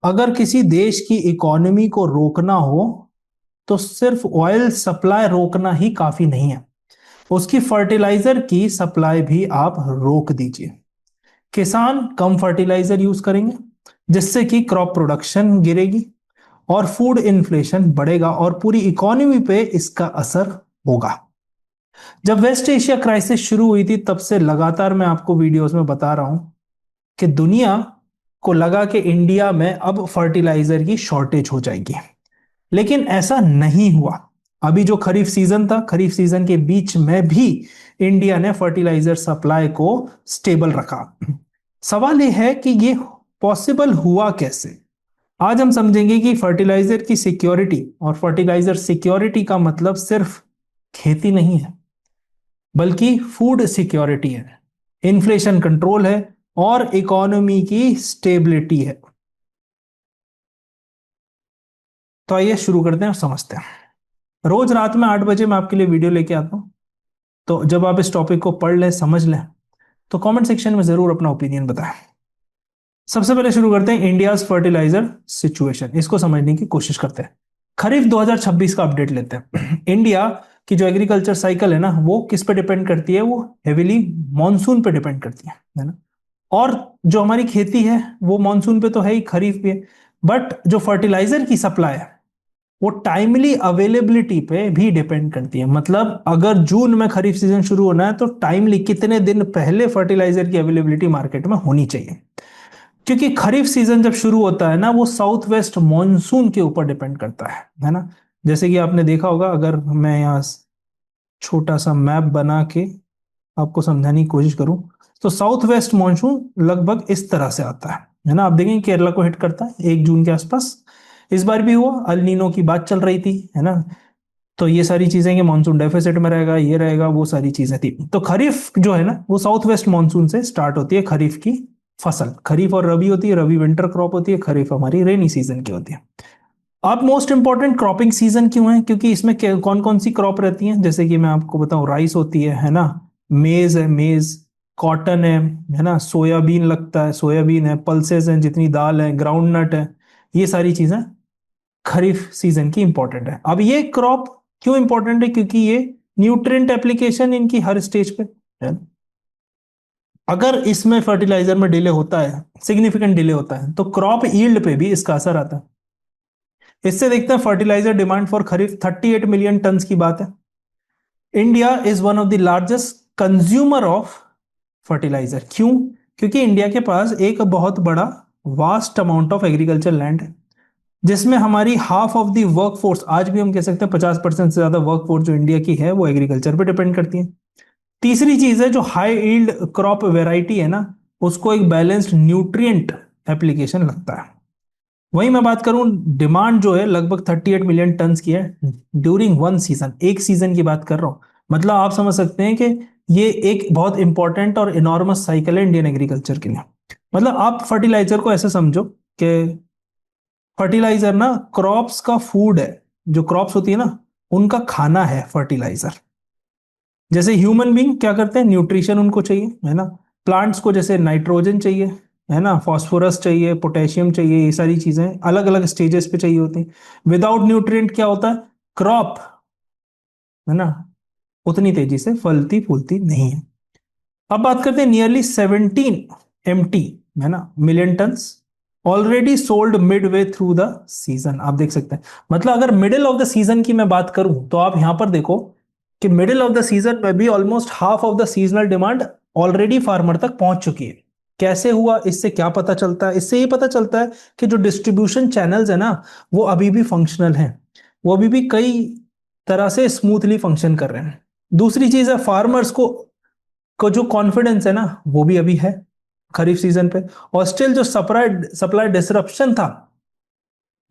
अगर किसी देश की इकोनॉमी को रोकना हो तो सिर्फ ऑयल सप्लाई रोकना ही काफी नहीं है, उसकी फर्टिलाइजर की सप्लाई भी आप रोक दीजिए। किसान कम फर्टिलाइजर यूज करेंगे, जिससे कि क्रॉप प्रोडक्शन गिरेगी और फूड इन्फ्लेशन बढ़ेगा और पूरी इकोनॉमी पे इसका असर होगा। जब वेस्ट एशिया क्राइसिस शुरू हुई थी तब से लगातार मैं आपको वीडियोस में बता रहा हूं कि दुनिया को लगा कि इंडिया में अब फर्टिलाइजर की शॉर्टेज हो जाएगी, लेकिन ऐसा नहीं हुआ। अभी जो खरीफ सीजन था, खरीफ सीजन के बीच में भी इंडिया ने फर्टिलाइजर सप्लाई को स्टेबल रखा। सवाल यह है कि ये पॉसिबल हुआ कैसे। आज हम समझेंगे कि फर्टिलाइजर की सिक्योरिटी, और फर्टिलाइजर सिक्योरिटी का मतलब सिर्फ खेती नहीं है, बल्कि फूड सिक्योरिटी है, इन्फ्लेशन कंट्रोल है और इकोनॉमी की स्टेबिलिटी है। तो आइए शुरू करते हैं और समझते हैं। रोज रात में 8 बजे मैं आपके लिए वीडियो लेके आता हूं, तो जब आप इस टॉपिक को पढ़ लें, समझ लें, तो कमेंट सेक्शन में जरूर अपना ओपिनियन बताएं। सबसे पहले शुरू करते हैं इंडियाज फर्टिलाइजर सिचुएशन, इसको समझने की कोशिश करते हैं। खरीफ 2026 का अपडेट लेते हैं। इंडिया की जो एग्रीकल्चर साइकिल है ना, वो किस पे डिपेंड करती है? वो हेविली मॉनसून पे डिपेंड करती है ना। और जो हमारी खेती है वो मॉनसून पे तो है ही, खरीफ भी है, बट जो फर्टिलाइजर की सप्लाई है वो टाइमली अवेलेबिलिटी पे भी डिपेंड करती है। मतलब अगर जून में खरीफ सीजन शुरू होना है तो टाइमली कितने दिन पहले फर्टिलाइजर की अवेलेबिलिटी मार्केट में होनी चाहिए, क्योंकि खरीफ सीजन जब शुरू होता है ना, वो साउथ वेस्ट मॉनसून के ऊपर डिपेंड करता है ना। जैसे कि आपने देखा होगा, अगर मैं यहाँ छोटा सा मैप बना के आपको समझाने की कोशिश करूं, तो साउथ वेस्ट मॉनसून लगभग इस तरह से आता है ना। आप देखेंगे केरला को हिट करता है 1 जून के आसपास। इस बार भी हुआ, अल नीनो की बात चल रही थी, है ना। तो ये सारी चीजें कि मानसून डेफिसिट में रहेगा, ये रहेगा, वो सारी चीजें थी। तो खरीफ जो है ना, वो साउथ वेस्ट मानसून से स्टार्ट होती है। खरीफ की फसल, खरीफ और रबी होती है, रबी विंटर क्रॉप होती है, खरीफ हमारी रेनी सीजन की होती है। अब मोस्ट इंपॉर्टेंट क्रॉपिंग सीजन क्यों है? क्योंकि इसमें कौन कौन सी क्रॉप रहती है, जैसे कि मैं आपको बताऊं, राइस होती है ना, मेज है, मेज, कॉटन है ना, सोयाबीन लगता है, सोयाबीन है, पल्सेस हैं, जितनी दाल है, ग्राउंड नट है, ये सारी चीजें खरीफ सीजन की इंपॉर्टेंट है। अब ये क्रॉप क्यों इंपॉर्टेंट है? क्योंकि ये न्यूट्रिएंट एप्लीकेशन इनकी हर स्टेज पे है। अगर इसमें फर्टिलाइजर में डिले होता है, सिग्निफिकेंट डिले होता है, तो क्रॉप यील्ड पे भी इसका असर आता है। इससे देखते हैं fertiliser demand for kharif 38 million tonne की बात है। India is one of the largest consumer of fertiliser. क्यों? क्योंकि इंडिया के पास एक बहुत बड़ा vast amount of agriculture land है, जिसमें हमारी हाफ ऑफ द वर्कफोर्स, आज भी हम कह सकते हैं 50% से ज्यादा वर्कफोर्स जो इंडिया की है वो एग्रीकल्चर पे डिपेंड करती है। तीसरी चीज है जो हाई यील्ड क्रॉप वेराइटी है ना, उसको एक बैलेंस्ड न्यूट्रिएंट एप्लीकेशन लगता है। वहीं मैं बात करूं, डिमांड जो है लगभग 38 मिलियन टन की है ड्यूरिंग वन सीजन, एक सीजन की बात कर रहा हूं। मतलब आप समझ सकते हैं कि ये एक बहुत इंपॉर्टेंट और इनॉर्मस साइकिल है इंडियन एग्रीकल्चर के लिए। मतलब आप फर्टिलाइजर को ऐसे समझो कि फर्टिलाइजर ना क्रॉप्स का फूड है, जो क्रॉप्स होती है ना उनका खाना है फर्टिलाइजर। जैसे ह्यूमन बींग क्या करते हैं, न्यूट्रिशन उनको चाहिए, है ना। प्लांट्स को जैसे नाइट्रोजन चाहिए, है ना, फास्फोरस चाहिए, पोटेशियम चाहिए, ये सारी चीजें अलग अलग स्टेजेस पे चाहिए होती हैं। विदाउट न्यूट्रिएंट क्या होता है, क्रॉप, है ना, उतनी तेजी से फलती फूलती नहीं है। अब बात करते हैं नियरली 17 MT, है ना, million turns already sold mid way through the season. आप देख सकते हैं, मतलब अगर मिडिल ऑफ द सीजन की मैं बात करूं तो आप यहां पर देखो कि मिडिल ऑफ द सीजन में भी almost half of the seasonal demand already farmer तक पहुंच चुकी है। कैसे हुआ? इससे क्या पता चलता है? इससे ये पता चलता है कि जो डिस्ट्रीब्यूशन चैनल्स है ना, वो अभी भी फंक्शनल हैं, वो अभी भी कई तरह से स्मूथली फंक्शन कर रहे हैं। दूसरी चीज है, फार्मर्स को जो कॉन्फिडेंस है ना, वो भी अभी है खरीफ सीजन पे। और स्टिल जो सप्लाई सप्लाई डिसरप्शन था,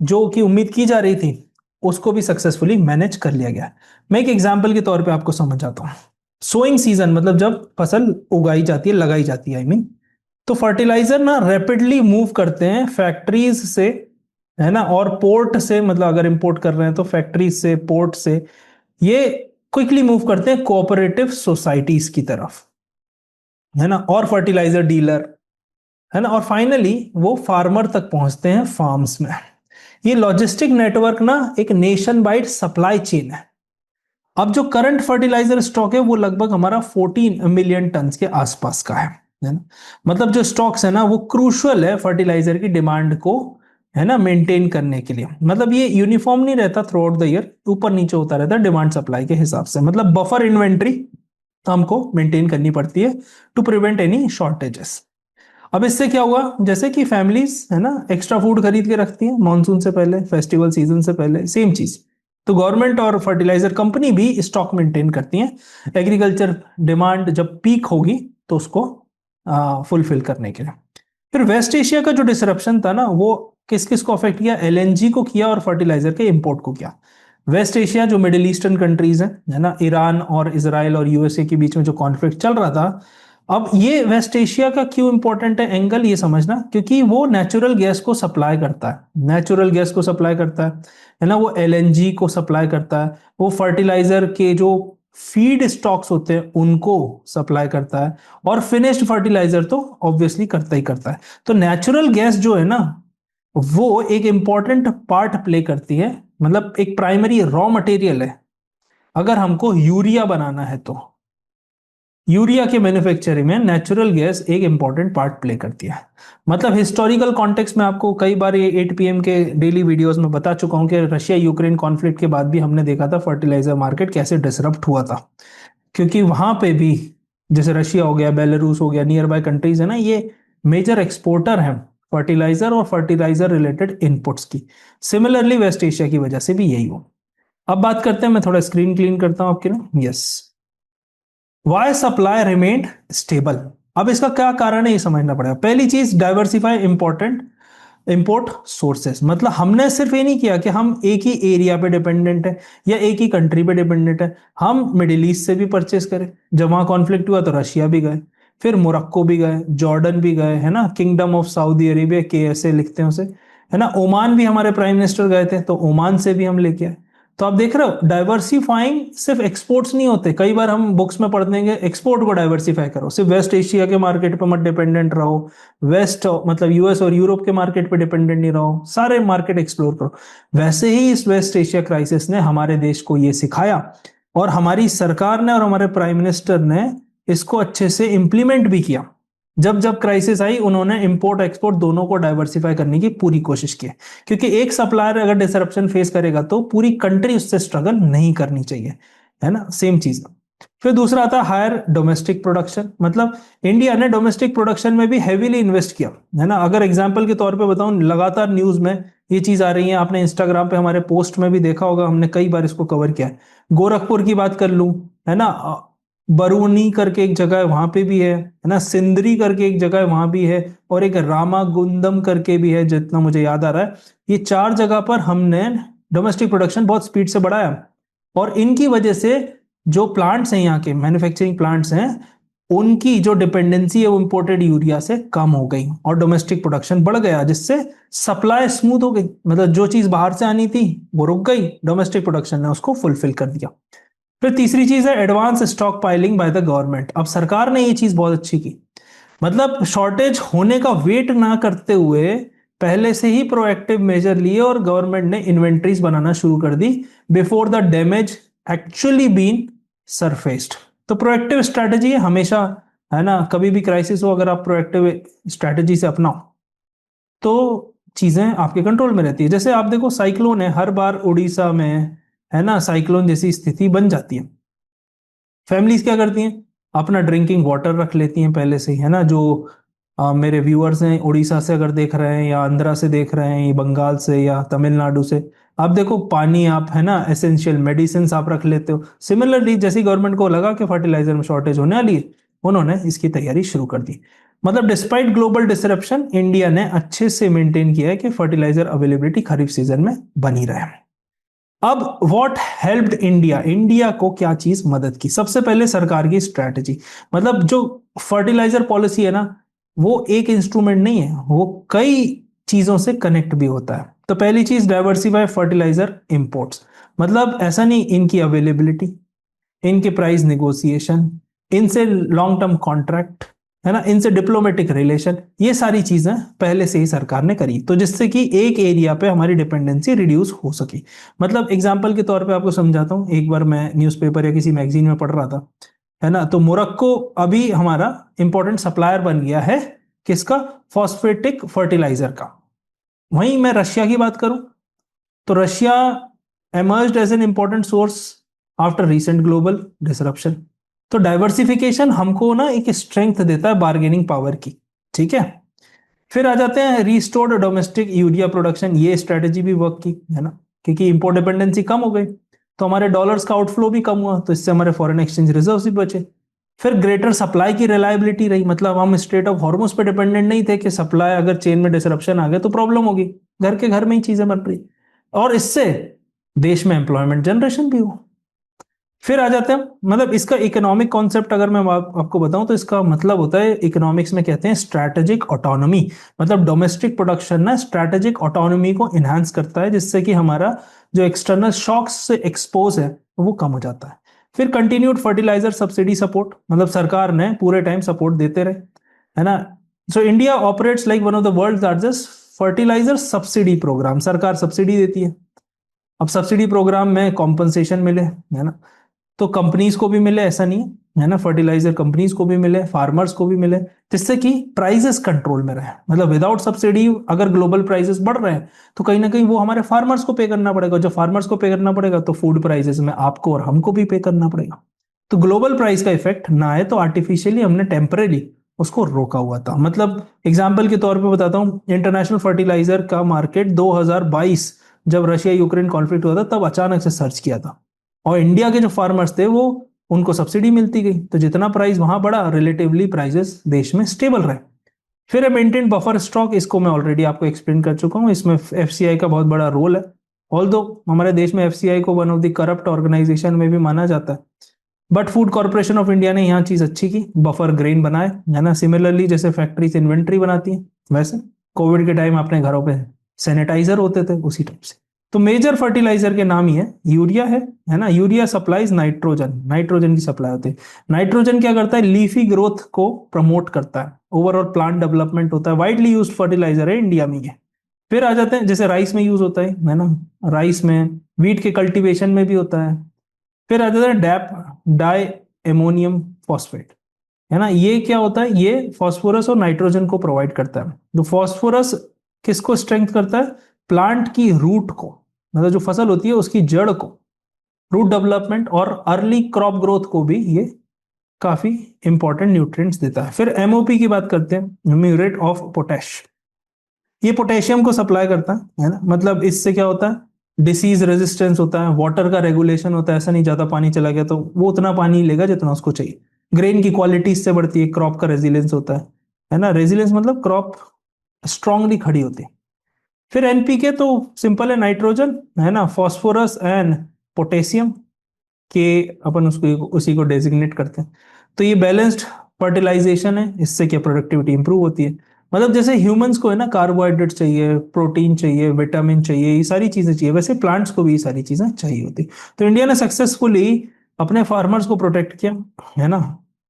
जो कि उम्मीद की जा रही थी, उसको भी सक्सेसफुली मैनेज कर लिया गया। मैं एक एग्जांपल के तौर पे आपको समझाता हूं। सोइंग सीजन मतलब जब फसल उगाई जाती है, लगाई जाती है, आई मीन, तो फर्टिलाइजर ना रैपिडली मूव करते हैं फैक्ट्रीज से, है ना, और पोर्ट से, मतलब अगर इंपोर्ट कर रहे हैं तो फैक्ट्रीज से, पोर्ट से, ये क्विकली मूव करते हैं कोऑपरेटिव सोसाइटीज की तरफ, है ना, और फर्टिलाइजर डीलर, है ना, और फाइनली वो फार्मर तक पहुंचते हैं फार्म्स में। ये लॉजिस्टिक नेटवर्क ना एक नेशन वाइड सप्लाई चेन है। अब जो करंट फर्टिलाइजर स्टॉक है वो लगभग हमारा 14 मिलियन टन के आसपास का है ना। मतलब जो स्टॉक्स है ना वो क्रूशियल है फर्टिलाइजर की डिमांड को, है ना, मेंटेन करने के लिए। मतलब ये यूनिफॉर्म नहीं रहता थ्रू आउट द ईयर, ऊपर नीचे होता रहता है डिमांड सप्लाई के हिसाब से। मतलब बफर इन्वेंट्री हमको मेंटेन करनी पड़ती है टू प्रिवेंट एनी शॉर्टेजेस। अब इससे क्या हुआ, जैसे कि फैमिलीज है ना एक्स्ट्रा फूड खरीद के रखती हैं मॉनसून से पहले, फेस्टिवल सीजन से पहले, सेम चीज तो गवर्नमेंट और फर्टिलाइजर कंपनी भी स्टॉक मेंटेन करती हैं एग्रीकल्चर डिमांड जब पीक होगी तो उसको फुलफिल करने के लिए। फिर वेस्ट एशिया का जो डिसरप्शन था ना वो किस किस को अफेक्ट किया, एलएनजी को किया और फर्टिलाइजर के इंपोर्ट को किया। वेस्ट एशिया जो मिडिल ईस्टर्न कंट्रीज है ना, ईरान और इसराइल और यूएसए के बीच में जो कॉन्फ्लिक्ट चल रहा था। अब ये वेस्ट एशिया का क्यों इंपॉर्टेंट है एंगल ये समझना, क्योंकि वो नेचुरल गैस को सप्लाई करता है, नेचुरल गैस को सप्लाई करता है ना, वो एलएनजी को सप्लाई करता है, वो फर्टिलाइजर के जो फीड स्टॉक्स होते हैं उनको सप्लाई करता है, और फिनिश्ड फर्टिलाइजर तो ऑब्वियसली करता ही करता है। तो नेचुरल गैस जो है ना वो एक इंपॉर्टेंट पार्ट प्ले करती है, मतलब एक प्राइमरी रॉ मटेरियल है अगर हमको यूरिया बनाना है तो। यूरिया के मैन्युफैक्चरिंग में नेचुरल गैस एक इंपॉर्टेंट पार्ट प्ले करती है। मतलब हिस्टोरिकल कॉन्टेक्स्ट में आपको कई बार ये 8 PM के डेली वीडियोस में बता चुका हूं कि रशिया यूक्रेन कॉन्फ्लिक्ट के बाद भी हमने देखा था फर्टिलाइजर मार्केट कैसे डिसरप्ट हुआ था, क्योंकि वहां पे भी जैसे रशिया हो गया, बेलारूस हो गया, नियर बाय कंट्रीज है ना, ये मेजर एक्सपोर्टर हैं फर्टिलाइजर और फर्टिलाइजर रिलेटेड इनपुट्स की। सिमिलरली वेस्ट एशिया की वजह से भी यही हो। अब बात करते हैं, मैं थोड़ा स्क्रीन क्लीन करता हूं आपके लिए। Yes, why supply remained stable. अब इसका क्या कारण है ये समझना पड़ेगा। पहली चीज, डाइवर्सिफाई इंपॉर्टेंट इंपोर्ट सोर्सेस। मतलब हमने सिर्फ ये नहीं किया कि हम एक ही एरिया पे डिपेंडेंट है या एक ही कंट्री पे डिपेंडेंट है, हम मिडिल ईस्ट से भी परचेस करें। जब वहां कॉन्फ्लिक्ट हुआ तो रशिया भी गए, फिर मोरक्को भी गए, जॉर्डन भी गए, है ना, किंगडम ऑफ सऊदी अरेबिया के ऐसे लिखते हैं उसे, है ना, ओमान भी हमारे प्राइम मिनिस्टर गए थे तो ओमान से भी हम लेके आए। तो आप देख रहे हो डाइवर्सिफाइंग सिर्फ एक्सपोर्ट्स नहीं होते, कई बार हम बुक्स में पढ़ देंगे एक्सपोर्ट को डाइवर्सिफाई करो, सिर्फ वेस्ट एशिया के मार्केट पे मत डिपेंडेंट रहो, वेस्ट मतलब यूएस और यूरोप के मार्केट पे डिपेंडेंट नहीं रहो, सारे मार्केट एक्सप्लोर करो। वैसे ही इस वेस्ट एशिया क्राइसिस ने हमारे देश को ये सिखाया और हमारी सरकार ने और हमारे प्राइम मिनिस्टर ने इसको अच्छे से इंप्लीमेंट भी किया। जब जब क्राइसिस आई उन्होंने इंपोर्ट एक्सपोर्ट दोनों को डाइवर्सिफाई करने की पूरी कोशिश की, क्योंकि एक सप्लायर अगर डिसरप्शन फेस करेगा तो पूरी कंट्री उससे स्ट्रगल नहीं करनी चाहिए, है ना, सेम चीज। फिर दूसरा आता है हायर डोमेस्टिक प्रोडक्शन। मतलब इंडिया ने डोमेस्टिक प्रोडक्शन में भी हेवीली इन्वेस्ट किया, है ना। अगर एग्जांपल के तौर पे बताऊं, लगातार न्यूज में ये चीज आ रही है, आपने इंस्टाग्राम पे हमारे पोस्ट में भी देखा होगा, हमने कई बार इसको कवर किया है। गोरखपुर की बात कर लूं, है ना, बरूनी करके एक जगह है वहां पे भी है ना, सिंदरी करके एक जगह है वहां भी है, और एक रामागुंदम करके भी है जितना मुझे याद आ रहा है। ये 4 जगह पर हमने डोमेस्टिक प्रोडक्शन बहुत स्पीड से बढ़ाया, और इनकी वजह से जो प्लांट्स हैं यहाँ के मैन्युफैक्चरिंग प्लांट्स हैं उनकी जो डिपेंडेंसी है वो इंपोर्टेड यूरिया से कम हो गई और डोमेस्टिक प्रोडक्शन बढ़ गया, जिससे सप्लाई स्मूथ हो गई। मतलब जो चीज बाहर से आनी थी वो रुक गई, डोमेस्टिक प्रोडक्शन ने उसको फुलफिल कर दिया। फिर तीसरी चीज है advance stock piling by the government. अब सरकार ने ये चीज बहुत अच्छी की, मतलब शॉर्टेज होने का वेट ना करते हुए पहले से ही प्रोएक्टिव मेजर लिए और गवर्नमेंट ने इन्वेंट्रीज बनाना शुरू कर दी before the damage actually been surfaced. तो प्रोएक्टिव स्ट्रेटजी हमेशा, है ना, कभी भी क्राइसिस हो अगर आप प्रोएक्टिव स्ट्रेटजी से अपनाओ तो चीजें आपके कंट्रोल में रहती है। जैसे आप देखो साइक्लोन है, हर बार उड़ीसा में, है ना, साइक्लोन जैसी स्थिति बन जाती है, फैमिलीज क्या करती हैं, अपना ड्रिंकिंग वाटर रख लेती हैं पहले से ही, है ना। जो मेरे व्यूअर्स हैं उड़ीसा से अगर देख रहे हैं या आंध्रा से देख रहे हैं या बंगाल से या तमिलनाडु से, आप देखो पानी आप, है ना, एसेंशियल मेडिसिन आप रख लेते हो। सिमिलरली जैसी गवर्नमेंट को लगा कि फर्टिलाइजर में शॉर्टेज होने वाली है, उन्होंने इसकी तैयारी शुरू कर दी। मतलब डिस्पाइट ग्लोबल डिसरप्शन इंडिया ने अच्छे से मेंटेन किया है कि फर्टिलाइजर अवेलेबिलिटी खरीफ सीजन में बनी रहे। अब व्हाट हेल्प्ड इंडिया, इंडिया को क्या चीज मदद की, सबसे पहले सरकार की स्ट्रैटेजी। मतलब जो फर्टिलाइजर पॉलिसी है ना वो एक इंस्ट्रूमेंट नहीं है, वो कई चीजों से कनेक्ट भी होता है। तो पहली चीज डाइवर्सिफाई फर्टिलाइजर इंपोर्ट्स। मतलब ऐसा नहीं, इनकी अवेलेबिलिटी, इनके प्राइस नेगोशिएशन, इनसे लॉन्ग टर्म कॉन्ट्रैक्ट, है ना, इनसे डिप्लोमेटिक रिलेशन, ये सारी चीजें पहले से ही सरकार ने करी, तो जिससे कि एक एरिया पे हमारी डिपेंडेंसी रिड्यूस हो सकी। मतलब एग्जांपल के तौर पे आपको समझाता हूँ, एक बार मैं न्यूज़पेपर या किसी मैगजीन में पढ़ रहा था, है ना, तो मोरक्को अभी हमारा इंपॉर्टेंट सप्लायर बन गया है, किसका, फॉस्फेटिक फर्टिलाइजर का। वहीं मैं रशिया की बात करूं तो Russia emerged as an important source after recent global disruption. तो डाइवर्सिफिकेशन हमको ना एक स्ट्रेंथ देता है बार्गेनिंग पावर की, ठीक है। फिर आ जाते हैं रिस्टोर्ड डोमेस्टिक यूरिया प्रोडक्शन, ये स्ट्रेटेजी भी वर्क की, है ना, क्योंकि इंपोर्ट डिपेंडेंसी कम हो गई तो हमारे डॉलर्स का आउटफ्लो भी कम हुआ, तो इससे हमारे फॉरेन एक्सचेंज रिजर्व्स भी बचे। फिर ग्रेटर सप्लाई की रिलायबिलिटी रही, मतलब हम स्ट्रेट ऑफ हॉर्मुज पे डिपेंडेंट नहीं थे कि सप्लाई अगर चेन में डिसरप्शन आ गया तो प्रॉब्लम होगी, घर के घर में ही चीजें बन रही, और इससे देश में एम्प्लॉयमेंट जनरेशन भी हो। फिर आ जाते हैं, मतलब इसका इकोनॉमिक कॉन्सेप्ट अगर मैं आपको बताऊं तो इसका मतलब होता है, इकोनॉमिक्स में कहते हैं स्ट्रैटेजिक ऑटोनॉमी। मतलब डोमेस्टिक प्रोडक्शन ना स्ट्रैटेजिक ऑटोनॉमी को इनहांस करता है, जिससे कि हमारा जो एक्सटर्नल शॉक्स से एक्सपोज है वो कम हो जाता है। फिर कंटिन्यूड फर्टिलाइजर सब्सिडी सपोर्ट, मतलब सरकार ने पूरे टाइम सपोर्ट देते रहे, है ना। So India operates like one of the world largest fertiliser subsidy programme, सरकार सब्सिडी देती है। अब सब्सिडी प्रोग्राम में कॉम्पनसेशन मिले, है ना, तो कंपनीज को भी मिले, ऐसा नहीं है ना, फर्टिलाइजर कंपनीज को भी मिले, फार्मर्स को भी मिले, जिससे कि प्राइसेस कंट्रोल में रहे। मतलब विदाउट सब्सिडी अगर ग्लोबल प्राइसेस बढ़ रहे हैं तो कहीं ना कहीं वो हमारे फार्मर्स को पे करना पड़ेगा, जो फार्मर्स को पे करना पड़ेगा तो फूड प्राइसेस में आपको और हमको भी पे करना पड़ेगा। तो ग्लोबल प्राइस का इफेक्ट ना आए तो आर्टिफिशियली हमने टेम्परेली उसको रोका हुआ था। मतलब एग्जाम्पल के तौर पे बताता हूँ, इंटरनेशनल फर्टिलाइजर का मार्केट 2022 जब रशिया यूक्रेन कॉन्फ्लिक्ट हुआ था तब अचानक से सर्च किया था, और इंडिया के जो फार्मर्स थे वो उनको सब्सिडी मिलती गई, तो जितना प्राइस वहां बढ़ा रिलेटिवली प्राइसेस देश में स्टेबल रहे। फिर मेंटेन बफर स्टॉक, इसको मैं ऑलरेडी आपको एक्सप्लेन कर चुका हूँ, इसमें एफसीआई का बहुत बड़ा रोल है। ऑल्दो हमारे देश में एफसीआई को one of the corrupt organisation में भी माना जाता है, but Food Corporation of India ने यहाँ चीज अच्छी की, बफर ग्रेन बनाए, है ना। सिमिलरली जैसे फैक्ट्रीज इन्वेंट्री बनाती है, वैसे कोविड के टाइम अपने घरों पे सैनिटाइजर होते थे उसी टाइप से। तो मेजर फर्टिलाइजर के नाम ही है, यूरिया है ना, यूरिया सप्लाईज नाइट्रोजन, नाइट्रोजन की सप्लाई होती है। नाइट्रोजन क्या करता है, लीफी ग्रोथ को प्रमोट करता है, ओवरऑल प्लांट डेवलपमेंट होता है, वाइडली यूज्ड फर्टिलाइजर है इंडिया में ये। फिर आ जाते हैं जैसे राइस में यूज होता है ना, राइस में, वीट के कल्टीवेशन में भी होता है। फिर आ जाता है डैप, डाई एमोनियम फॉस्फेट, है ना, ये क्या होता है, ये फास्फोरस और नाइट्रोजन को प्रोवाइड करता है। तो फास्फोरस किसको स्ट्रेंथ करता है, प्लांट की रूट को, मतलब जो फसल होती है उसकी जड़ को, रूट डेवलपमेंट और अर्ली क्रॉप ग्रोथ को भी ये काफी इंपॉर्टेंट न्यूट्रिएंट्स देता है। फिर एमओपी की बात करते हैं, म्यूरेट ऑफ पोटैश, ये पोटेशियम को सप्लाई करता है ना, मतलब इससे क्या होता है, डिसीज रेजिस्टेंस होता है, वाटर का रेगुलेशन होता है, ऐसा नहीं ज्यादा पानी चला गया तो वो उतना पानी लेगा जितना उसको चाहिए। ग्रेन की क्वालिटी इससे बढ़ती है, क्रॉप का रेजिलियंस होता है ना, रेजिलियंस मतलब क्रॉप स्ट्रांगली खड़ी होती है। फिर एनपीके तो सिंपल है, नाइट्रोजन, है ना, फास्फोरस एंड पोटेशियम के अपन उसको उसी को डेजिग्नेट करते हैं। तो ये बैलेंस्ड फर्टिलाइजेशन है, इससे क्या प्रोडक्टिविटी इंप्रूव होती है। मतलब जैसे ह्यूमंस को है ना कार्बोहाइड्रेट चाहिए, प्रोटीन चाहिए, विटामिन चाहिए, ये सारी चीजें चाहिए, वैसे प्लांट्स को भी ये सारी चीजें चाहिए होती। तो इंडिया ने सक्सेसफुली अपने फार्मर्स को प्रोटेक्ट किया, है ना,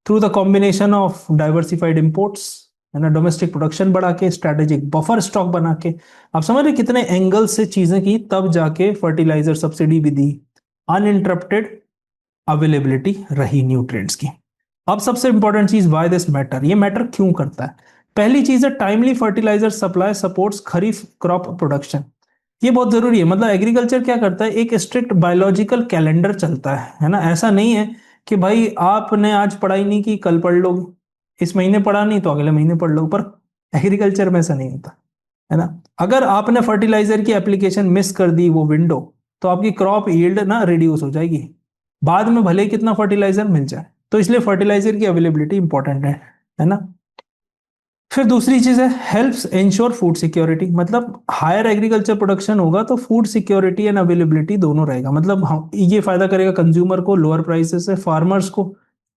through the combination of diversified imports, है ना, डोमेस्टिक प्रोडक्शन बढ़ा के, स्ट्रेटेजिक बफर स्टॉक बना के। आप समझ रहे कितने एंगल से चीजें की, तब जाके फर्टिलाइजर सब्सिडी भी दी, अनइंटरप्टेड अवेलेबिलिटी रही न्यूट्रिएंट्स की। अब सबसे इंपॉर्टेंट चीज, व्हाई दिस मैटर, ये मैटर क्यों करता है। पहली चीज है टाइमली फर्टिलाइजर सप्लाई सपोर्ट्स खरीफ क्रॉप प्रोडक्शन, ये बहुत जरूरी है। मतलब एग्रीकल्चर क्या करता है, एक स्ट्रिक्ट बायोलॉजिकल कैलेंडर चलता है ना, ऐसा नहीं है कि भाई आपने आज पढ़ाई नहीं की कल पढ़ लोगे, इस महीने पढ़ा नहीं तो अगले महीने पढ़ लो, पर एग्रीकल्चर में ऐसा नहीं होता, है ना। अगर आपने फर्टिलाइजर की एप्लीकेशन मिस कर दी वो विंडो, तो आपकी क्रॉप यील्ड ना रिड्यूस हो जाएगी, बाद में भले ही कितना फर्टिलाइजर मिल जाए। तो इसलिए फर्टिलाइजर की अवेलेबिलिटी इंपॉर्टेंट है ना। फिर दूसरी चीज है हेल्प्स इंश्योर फूड सिक्योरिटी, मतलब हायर एग्रीकल्चर प्रोडक्शन होगा तो फूड सिक्योरिटी एंड अवेलेबिलिटी दोनों रहेगा। मतलब हम ये फायदा करेगा कंज्यूमर को लोअर प्राइसेस से, फार्मर्स को,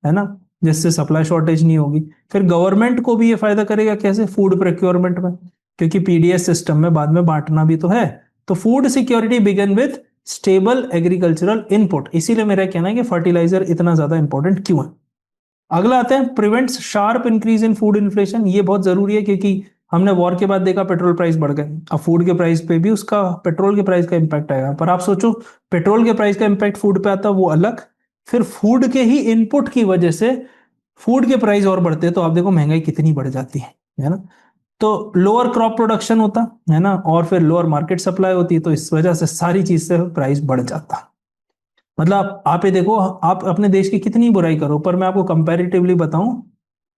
है ना, जिससे सप्लाई शॉर्टेज नहीं होगी। फिर गवर्नमेंट को भी ये फायदा करेगा, कैसे, फूड प्रोक्योरमेंट में, क्योंकि पीडीएस सिस्टम में बाद में बांटना भी तो है। तो food security begin with stable agricultural input, इसीलिए मेरा कहना है कि फर्टिलाइजर इतना ज्यादा इंपॉर्टेंट क्यों है। अगला आते हैं prevents sharp increase in food inflation. ये बहुत जरूरी है क्योंकि हमने वॉर के बाद देखा पेट्रोल प्राइस बढ़ गए, अब फूड के प्राइस पे भी उसका पेट्रोल के प्राइस का इम्पैक्ट आएगा। पर आप सोचो पेट्रोल के प्राइस का इम्पैक्ट फूड पे आता वो अलग, फिर फूड के ही इनपुट की वजह से फूड के प्राइस और बढ़ते हैं, तो आप देखो महंगाई कितनी बढ़ जाती है ना। तो लोअर क्रॉप प्रोडक्शन होता है ना, और फिर लोअर मार्केट सप्लाई होती है, तो इस वजह से सारी चीज से प्राइस बढ़ जाता। मतलब आप ये देखो, आप अपने देश की कितनी बुराई करो, पर मैं आपको कंपैरेटिवली बताऊं,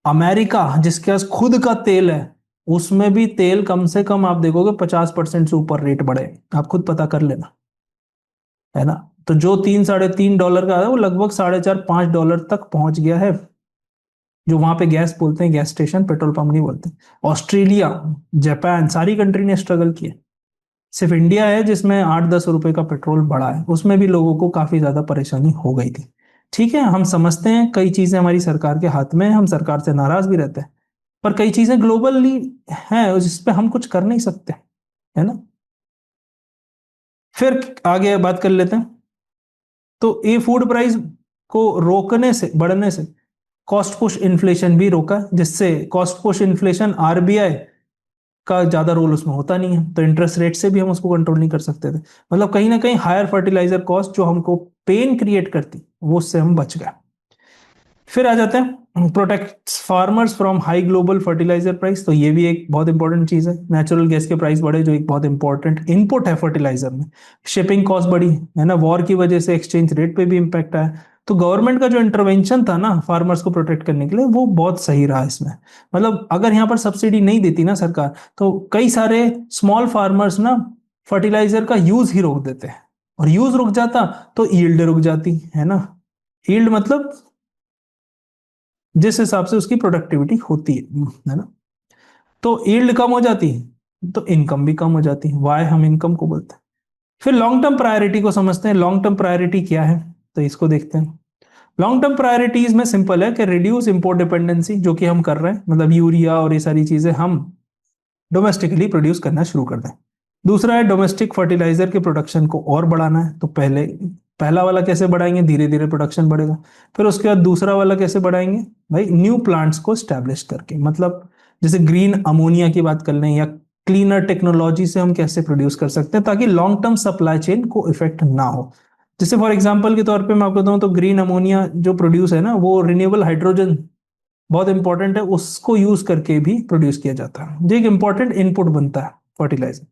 अमेरिका जिसके पास खुद का तेल है, उसमें भी तेल कम से कम आप देखोगे 50% से ऊपर रेट बढ़े। आप खुद पता कर लेना, है ना। तो जो 3 साढ़े 3 डॉलर का है वो लगभग 4.5 5 डॉलर तक पहुंच गया है। जो वहां पे गैस बोलते हैं, गैस स्टेशन, पेट्रोल पंप नहीं बोलते। ऑस्ट्रेलिया, जापान, सारी कंट्री ने स्ट्रगल किया। सिर्फ इंडिया है जिसमें 8 10 रुपए का पेट्रोल बढ़ा है, उसमें भी लोगों को काफी ज्यादा परेशानी हो गई थी। ठीक है, हम समझते हैं कई चीजें हमारी सरकार के हाथ में है, हम सरकार से नाराज भी रहते हैं, पर कई चीजें ग्लोबली हैं जिसपे हम कुछ कर नहीं सकते, है ना। फिर आगे बात कर लेते हैं। तो ये फूड प्राइस को रोकने से, बढ़ने से कॉस्ट पुश इन्फ्लेशन भी रोका, जिससे कॉस्ट पुश इन्फ्लेशन आरबीआई का ज्यादा रोल उसमें होता नहीं है, तो इंटरेस्ट रेट से भी हम उसको कंट्रोल नहीं कर सकते थे। मतलब कहीं ना कहीं हायर फर्टिलाइजर कॉस्ट जो हमको पेन क्रिएट करती, वो उससे हम बच गए। फिर आ जाते हैं protect farmers from high global fertiliser price. तो ये भी एक बहुत इंपॉर्टेंट चीज है। नेचुरल गैस के प्राइस बढ़े जो एक बहुत इंपॉर्टेंट इनपुट है फर्टिलाइजर में। शिपिंग कॉस्ट बढ़ी, है ना, वॉर की वजह से एक्सचेंज रेट पे भी इम्पैक्ट आया। तो गवर्नमेंट का जो इंटरवेंशन था ना फार्मर्स को प्रोटेक्ट करने के लिए, वो बहुत सही रहा इसमें। मतलब अगर यहाँ पर सब्सिडी नहीं देती ना सरकार, तो कई सारे स्मॉल फार्मर्स ना फर्टिलाइजर का यूज ही रोक देते हैं, और यूज रुक जाता तो ईल्ड रुक जाती, है ना। ईल्ड मतलब जिस हिसाब से उसकी प्रोडक्टिविटी होती है ना। तो यील्ड कम हो जाती है तो इनकम भी कम हो जाती है, वाई हम इनकम को बोलते हैं। फिर लॉन्ग टर्म प्रायोरिटी को समझते हैं। लॉन्ग टर्म प्रायोरिटी क्या है, तो इसको देखते हैं। लॉन्ग टर्म प्रायोरिटीज में सिंपल है कि रिड्यूस इंपोर्ट डिपेंडेंसी, जो कि हम कर रहे हैं, मतलब यूरिया और ये सारी चीजें हम डोमेस्टिकली प्रोड्यूस करना शुरू कर दें। दूसरा है डोमेस्टिक फर्टिलाइजर के प्रोडक्शन को और बढ़ाना है। तो पहला वाला कैसे बढ़ाएंगे, धीरे धीरे प्रोडक्शन बढ़ेगा। फिर उसके बाद दूसरा वाला कैसे बढ़ाएंगे, भाई न्यू प्लांट्स को स्टैब्लिश करके, मतलब जैसे ग्रीन अमोनिया की बात कर लें, या क्लीनर टेक्नोलॉजी से हम कैसे प्रोड्यूस कर सकते हैं ताकि लॉन्ग टर्म सप्लाई चेन को इफेक्ट ना हो। जैसे फॉर एग्जाम्पल के तौर पे मैं आपको बताऊं तो ग्रीन अमोनिया जो प्रोड्यूस है ना, वो रिन्यूएबल हाइड्रोजन बहुत इंपॉर्टेंट है, उसको यूज करके भी प्रोड्यूस किया जाता है, जो एक इंपॉर्टेंट इनपुट बनता है फर्टिलाइजर।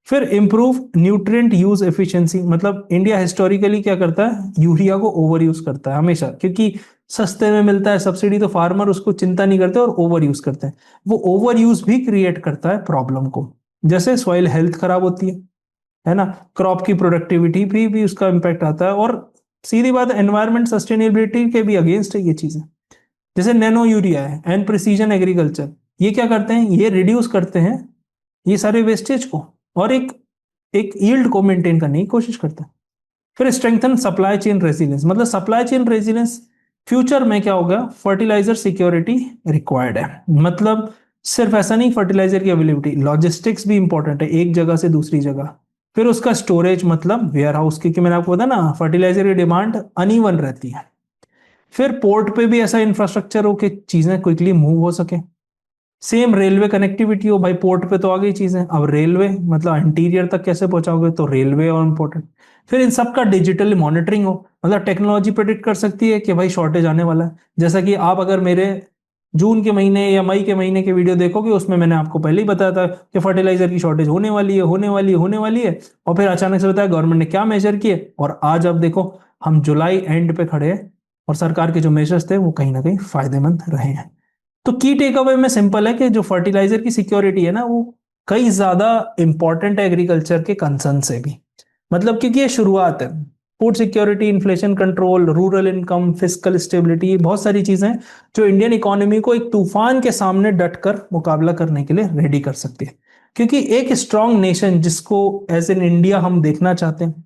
फिर इंप्रूव न्यूट्रिएंट यूज एफिशिएंसी, मतलब इंडिया हिस्टोरिकली क्या करता है, यूरिया को ओवर यूज करता है हमेशा, क्योंकि सस्ते में मिलता है सब्सिडी, तो फार्मर उसको चिंता नहीं करते और ओवर यूज करते हैं। वो ओवर यूज भी क्रिएट करता है प्रॉब्लम को, जैसे सॉइल हेल्थ खराब होती है ना, क्रॉप की प्रोडक्टिविटी भी उसका इंपैक्ट आता है, और सीधी बात एनवायरमेंट सस्टेनेबिलिटी के भी अगेंस्ट है ये चीजें। जैसे नैनो यूरिया है एंड प्रिसीजन एग्रीकल्चर, ये क्या करते हैं, ये रिड्यूस करते हैं ये सारे वेस्टेज को, और एक एक यील्ड को मेंटेन करने की कोशिश करते हैं। फिर स्ट्रेंथन सप्लाई चेन रेजिलियंस, मतलब सप्लाई चेन रेजिलियंस फ्यूचर में क्या होगा, फर्टिलाइजर सिक्योरिटी रिक्वायर्ड है। मतलब सिर्फ ऐसा नहीं, फर्टिलाइजर की अवेलेबिलिटी, लॉजिस्टिक्स भी इंपॉर्टेंट है, एक जगह से दूसरी जगह। फिर उसका स्टोरेज, मतलब वेयर हाउस, क्योंकि मैंने आपको बताया ना फर्टिलाइजर की डिमांड अनइवन रहती है। फिर पोर्ट पे भी ऐसा इंफ्रास्ट्रक्चर हो कि चीजें क्विकली मूव हो सके। सेम रेलवे कनेक्टिविटी हो, भाई पोर्ट पे तो आ गई चीजें, अब रेलवे मतलब इंटीरियर तक कैसे पहुंचाओगे, तो रेलवे और इम्पोर्टेंट। फिर इन सब का डिजिटल मॉनिटरिंग हो, मतलब टेक्नोलॉजी प्रेडिक्ट कर सकती है कि भाई शॉर्टेज आने वाला है। जैसा कि आप अगर मेरे जून के महीने या मई के महीने के वीडियो देखोगे, उसमें मैंने आपको पहले ही बताया था कि फर्टिलाइजर की शॉर्टेज होने वाली है, होने वाली है, होने वाली है। और फिर अचानक से बताया गवर्नमेंट ने क्या मेजर किए, और आज आप देखो हम जुलाई एंड पे खड़े हैं, और सरकार के जो मेजर्स थे वो कहीं ना कहीं फायदेमंद रहे हैं। तो की टेक अवे में सिंपल है कि जो फर्टिलाइजर की सिक्योरिटी है ना, वो कई ज्यादा इंपॉर्टेंट है एग्रीकल्चर के कंसर्न से भी। मतलब क्योंकि ये शुरुआत है, food security, inflation control, rural income, fiscal stability, बहुत सारी चीजें जो इंडियन इकोनॉमी को एक तूफान के सामने डटकर मुकाबला करने के लिए रेडी कर सकती है। क्योंकि एक स्ट्रांग नेशन जिसको एज एन इंडिया हम देखना चाहते हैं,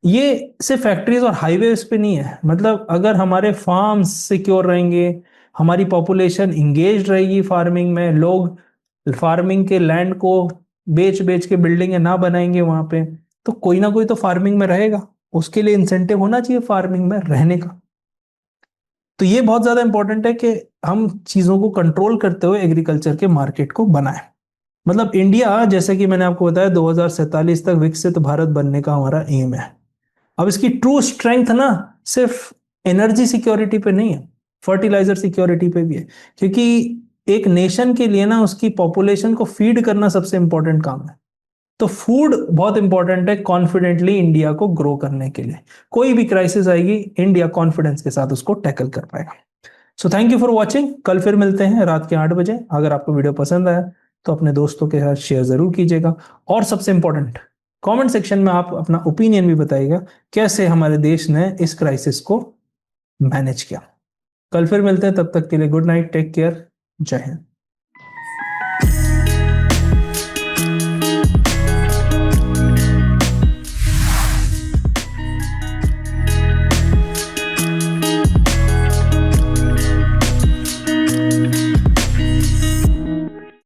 ये सिर्फ फैक्ट्रीज और हाईवेज पे नहीं है। मतलब अगर हमारे फार्म्स सिक्योर रहेंगे, हमारी पॉपुलेशन इंगेज रहेगी फार्मिंग में, लोग फार्मिंग के लैंड को बेच बेच के बिल्डिंग ना बनाएंगे वहां पे, तो कोई ना कोई तो फार्मिंग में रहेगा, उसके लिए इंसेंटिव होना चाहिए फार्मिंग में रहने का। तो ये बहुत ज्यादा इंपॉर्टेंट है कि हम चीजों को कंट्रोल करते हुए एग्रीकल्चर के मार्केट को बनाएं। मतलब इंडिया, जैसे कि मैंने आपको बताया, 2047 तक विकसित भारत बनने का हमारा एम है। अब इसकी ट्रू स्ट्रेंथ ना सिर्फ एनर्जी सिक्योरिटी पे नहीं है, फर्टिलाइजर सिक्योरिटी पे भी है। क्योंकि एक नेशन के लिए ना उसकी पॉपुलेशन को फीड करना सबसे इंपॉर्टेंट काम है। तो फूड बहुत इंपॉर्टेंट है कॉन्फिडेंटली इंडिया को ग्रो करने के लिए। कोई भी क्राइसिस आएगी, इंडिया कॉन्फिडेंस के साथ उसको टैकल कर पाएगा। So thank you for watching. कल फिर मिलते हैं रात के 8 बजे। अगर आपको वीडियो पसंद आया तो अपने दोस्तों के साथ शेयर जरूर कीजिएगा। और सबसे इंपॉर्टेंट, कमेंट सेक्शन में आप अपना ओपिनियन भी बताइएगा कैसे हमारे देश ने इस क्राइसिस को मैनेज किया। कल फिर मिलते हैं, तब तक के लिए गुड नाइट, टेक केयर, जय हिंद।